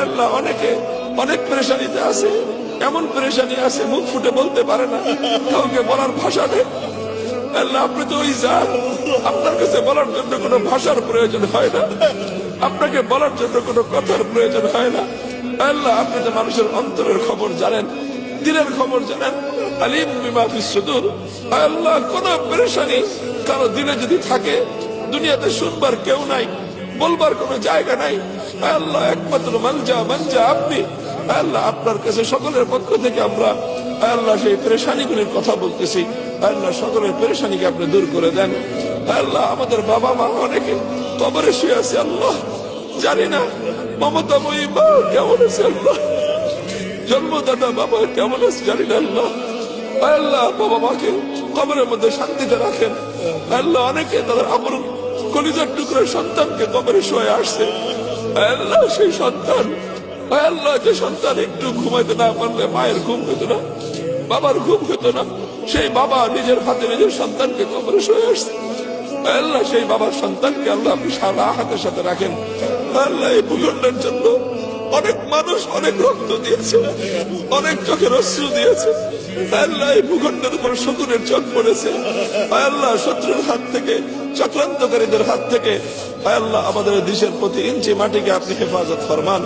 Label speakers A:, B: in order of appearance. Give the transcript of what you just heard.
A: আল্লাহ অনেকে অনেক পেরেশানিতে আছে, এমন পেরেশানি আছে মুখ ফুটে বলতে পারে না, কাউকে বলার ভাষা নেই। আল্লাহ আপনি তো ওই জাত, আপনার কাছে বলার জন্য কোনো ভাষার প্রয়োজন হয় না, আপনাকে বলার জন্য কোনো কথার প্রয়োজন হয় না। আল্লাহ আপনি তো মানুষের অন্তরের খবর জানেন, দিলের খবর জানেন। আলিম বিমা ফিস সুদূর। আল্লাহ কোন পেরেশানি কারো দিলে যদি থাকে, দুনিয়াতে শুনবার কেউ নাই, বলবার কোনো জায়গা নাই, আল্লাহ একমাত্র মানজা আপনি। আল্লাহ আপনার কাছে সকলের পক্ষ থেকে আমরা আল্লাহ সেই পেরেশানিগুলির কথা বলতেছি। আল্লাহ সকলের পেরেশানিকে আপনি দূর করে দেন। আল্লাহ আমাদের বাবা মা অনেকে কবরে শুয়ে আছে, আল্লাহ জানি না মমতাময়ী মা কেমন আছে, আল্লাহ জন্মদাতা বাবা কেমন আছে জানি না। আল্লাহ আল্লাহ বাবা মাকে কবরের মধ্যে শান্তিতে রাখেন। আল্লাহ অনেকে তাদের আপন কলিজার টুকরোর সন্তানকে কবরে শুয়ে আসছে। আল্লাহ সেই সন্তান, আল্লাহ যে সন্তান একটু ঘুমাইতে না পারলে মায়ের ঘুম হতো না, বাবার ঘুম হতো না, সেই বাবা নিজের হাতে নিজের সন্তানকে কবরে শুয়ে আসছে। আল্লাহ সেই বাবার সন্তানকে আল্লাহ আপনি সারা হাতের সাথে রাখেন। আল্লাহ এই ভূখণ্ডের জন্য অনেক মানুষ অনেক রক্ত দিয়েছে, অনেক চোখের অশ্রু দিয়েছে। আল্লাহ এই ভূখণ্ডের উপর শত্রুর চোখ পড়েছে। আল্লাহ শত্রুর হাত থেকে, চক্রান্তকারীদের হাত থেকে আল্লাহ আমাদের দেশের প্রতি ইঞ্চি মাটিকে আপনি হেফাজত ফরমান।